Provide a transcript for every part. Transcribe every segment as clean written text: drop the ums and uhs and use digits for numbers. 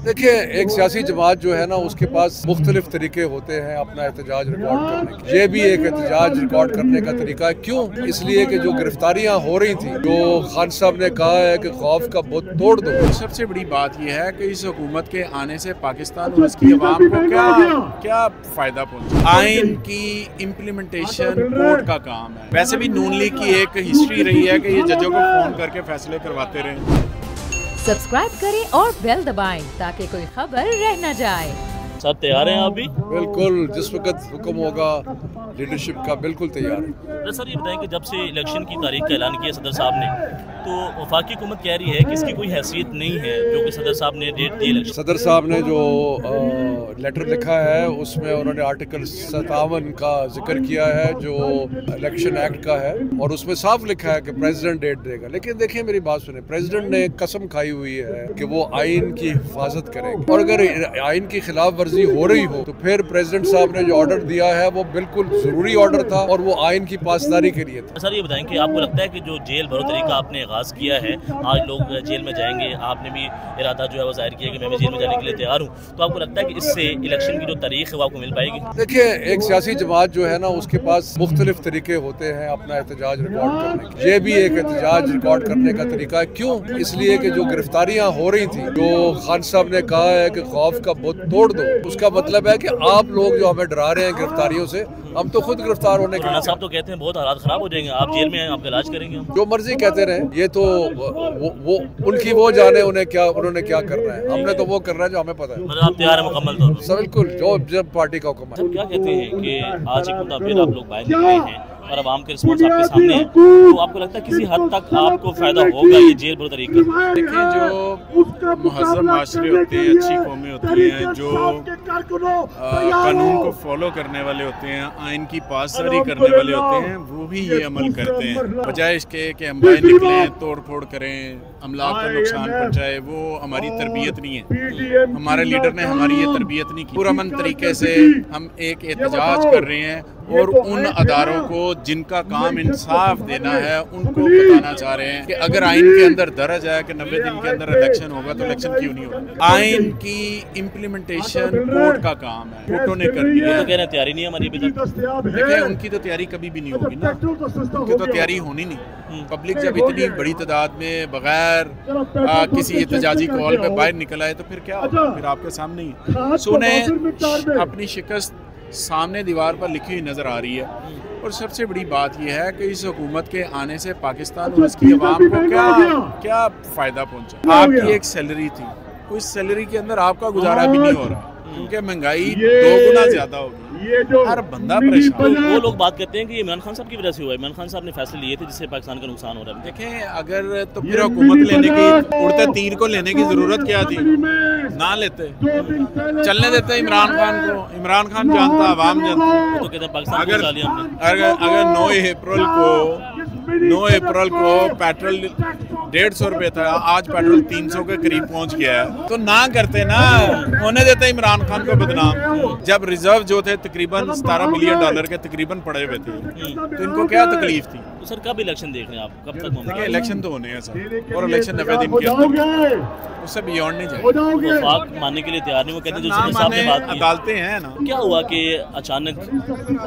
देखिए, एक सियासी जमात जो है ना, उसके पास मुख्तलिफ तरीके होते हैं अपना एहतजाज रिकॉर्ड करने के। ये भी एक एहतजाज रिकॉर्ड करने का तरीका है। क्यों? इसलिए कि जो गिरफ्तारियां हो रही थी, जो खान साहब ने कहा है कि खौफ का बुत तोड़ दो। सबसे बड़ी बात यह है कि इस हुकूमत के आने से पाकिस्तान और उसकी अवाम को क्या फायदा पहुंचा। आइन की इम्प्लीमेंटेशन कोर्ट का काम है। वैसे भी नून लीग की एक हिस्ट्री रही है कि ये जजों को फोन करके फैसले करवाते रहे। सब्सक्राइब करें और बेल दबाएं ताकि कोई खबर रह न जाए। सब तैयार हैं आप भी? बिल्कुल, जिस वक्त हुक्म होगा लीडरशिप का बिल्कुल तैयार है। सर ये बताएं कि जब से इलेक्शन की तारीख का ऐलान किया सदर साहब ने, तो वफाकी हुकूमत कह रही है कि इसकी कोई हैसियत नहीं है जो कि सदर साहब ने डेट दी इलेक्शन। सदर साहब ने जो लेटर लिखा है उसमें उन्होंने आर्टिकल 57 का जिक्र किया है जो इलेक्शन एक्ट का है, और उसमें साफ लिखा है कि प्रेसिडेंट डेट देगा। लेकिन देखिए, मेरी बात सुने, प्रेसिडेंट ने कसम खाई हुई है कि वो आइन की हिफाजत करेंगे, और अगर आइन की खिलाफ वर्जी हो रही हो तो फिर प्रेसिडेंट साहब ने जो ऑर्डर दिया है वो बिल्कुल जरूरी ऑर्डर था और वो आइन की पासदारी के लिए था। सर ये बताएं कि आपको लगता है कि जो जेल भरो तरीका आपने आगाज किया है, आज लोग जेल में जाएंगे, आपने भी इरादा जो है वो जाहिर किया कि मैं भी जेल में जाने के लिए तैयार हूँ, तो आपको लगता है कि इससे इलेक्शन की जो तारीख है वो आपको मिल पाएगी? देखिए, एक सियासी जमात जो है ना, उसके पास मुख्तलिफ तरीके होते हैं अपना एहतजाज रिकॉर्ड करने के। ये भी एक एहतजाज रिकॉर्ड करने का तरीका है। क्यों? इसलिए कि जो गिरफ्तारियां हो रही थी, जो खान साहब ने कहा है कि खौफ का बुत तोड़ दो, उसका मतलब है कि आप लोग जो हमें डरा रहे हैं गिरफ्तारियों से, हम तो खुद गिरफ्तार होने के। साहब तो कहते हैं बहुत हालात खराब हो जाएंगे, आप जेल में हैं, आपका इलाज करेंगे हम। जो मर्जी कहते रहे, ये तो वो उनकी वो जाने उन्होंने क्या करना है। हमने तो वो करना है जो हमें पता है। मतलब आप तैयार हैं मुकम्मल तौर पर? बिल्कुल, जो जब पार्टी का हुक्म है। क्या कहते हैं कि आज एक मुद्दा फिर आप लोग बाहर निकले हैं और आवाम के रिस्पॉन्स आपके सामने है, तो आपको लगता है किसी हद तक आपको फायदा होगा ये जेल भरो तरीका? देखिए, जो मुहज़्ज़म माशरे होते हैं, अच्छी कौमें होती हैं, जो कानून को फॉलो करने वाले होते हैं, आइन की पासदारी करने वाले होते हैं, वो भी ये अमल करते हैं। बजाय इसके कि हम बाहर निकलें, तोड़ फोड़ करें, अमलाक को नुकसान पहुँचाए, वो हमारी तरबियत नहीं है। हमारे लीडर ने हमारी ये तरबियत नहीं की। पुरअमन तरीके से हम एक एहतजाज कर रहे हैं और उन अदारों को जिनका काम इंसाफ देना है उनको बताना चाह रहे हैं कि अगर आइन के अंदर दर्ज है कि 90 दिन के अंदर इलेक्शन होगा तो इलेक्शन क्यों नहीं होगा। आइन की इम्प्लीमेंटेशन कोर्ट का काम है, कोर्टों ने कर दिया। तो कह रहे हैं तैयारी नहीं हमारी अभी तक। देखिए, उनकी तो तैयारी कभी भी नहीं होगी ना, उनकी तो तैयारी होनी नहीं। पब्लिक जब इतनी बड़ी तादाद में बगैर किसी एहतजाजी कॉल पे बाहर निकल आए तो फिर क्या होगा? फिर आपके सामने ही सुने अपनी शिकस्त सामने दीवार पर लिखी हुई नज़र आ रही है। और सबसे बड़ी बात यह है कि इस हुकूमत के आने से पाकिस्तान और उसकी अवाम को क्या फ़ायदा पहुंचा। आपकी एक सैलरी थी, उस सैलरी के अंदर आपका गुजारा भी नहीं हो रहा क्योंकि महंगाई 2 गुना ज़्यादा होगी। हर बंदा परेशान। वो लोग बात करते हैं कि इमरान खान साहब की वजह से हुआ है, इमरान खान साहब ने फैसले लिए थे जिससे पाकिस्तान का नुकसान हो रहा है। देखें, अगर तो फिर हुकूमत लेने की, उड़ते तीर को लेने की ज़रूरत क्या थी? ना लेते, चलने देते इमरान खान को। इमरान खान जानता, अवाम जानता। तो कहते हैं पाकिस्तान अगर 9 अप्रैल को पेट्रोल 150 रुपये था, आज पेट्रोल 300 के करीब पहुंच गया है, तो ना करते ना, होने देते इमरान खान को बदनाम। जब रिजर्व जो थे तकरीबन $17 बिलियन के तकरीबन पड़े हुए थे, तो इनको क्या तकलीफ थी? तो सर कब इलेक्शन देख रहे हैं आप? कब तक? देखिए, इलेक्शन तो होने हैं सर, और इलेक्शन 90 दिन के अंदर, उससे बियॉन्ड नहीं जाए। वफाक मानने के लिए तैयार नहीं, वो कहते हैं जो साहब ने बात की। अदालतें हैं ना। क्या हुआ कि अचानक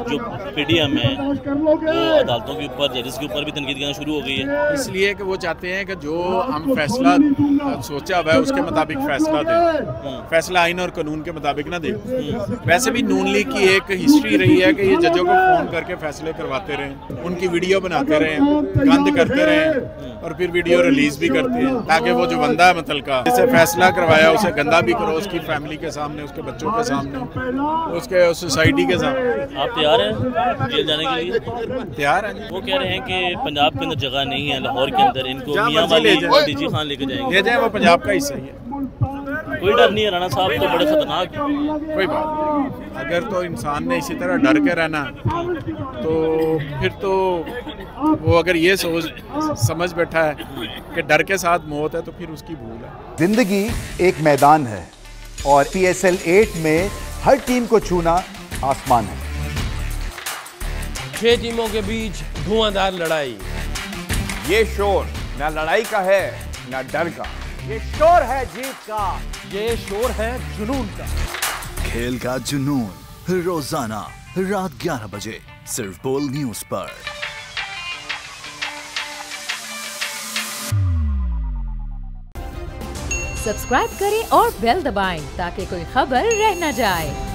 जो PDM है वो अदालतों के ऊपर, जजेस के ऊपर भी तनकीद करना शुरू हो गई है? इसलिए कि वो चाहते हैं कि जो हम फैसला सोचा हुआ है उसके मुताबिक फैसला दें, फैसला आइन और कानून के मुताबिक ना दें। वैसे भी नून लीग की एक हिस्ट्री रही है कि ये जजों को फोन करके फैसले करवाते रहे, उनकी वीडियो बनाते रहे, गंद करते रहे और फिर वीडियो रिलीज भी करते हैं ताकि वो जो बंदा है मुतलका जिसे फैसला करवाया उसे गंदा भी करो, उसकी फैमिली के सामने, उसके बच्चों के सामने, उसके सोसाइटी के सामने। आप तैयार हैं जेल जाने के लिए? तैयार हैं। वो कह रहे हैं कि पंजाब के अंदर जगह नहीं है, लाहौर के अंदर इनको मियां वाली DG खान लेके जाएंगे। ले जाए, वो पंजाब का हिस्सा ही है। कोई डर नहीं है? राणा साहब तो बड़े खतरनाक है। कोई बात नहीं, अगर तो इंसान ने इसी तरह डर के रहना तो फिर तो वो अगर ये समझ बैठा है कि डर के साथ मौत है तो फिर उसकी भूल है। जिंदगी एक मैदान है और PSL 8 में हर टीम को छूना आसमान है। 6 टीमों के बीच धुआंधार लड़ाई। ये शोर न लड़ाई का है न डर का। یہ شور ہے جیت کا، یہ شور ہے جنون کا۔ کھیل کا جنون روزانہ رات 11 بجے صرف بول نیوز پر۔ سبسکرائب کریں اور بیل دبائیں تاکہ کوئی خبر رہ نہ جائے۔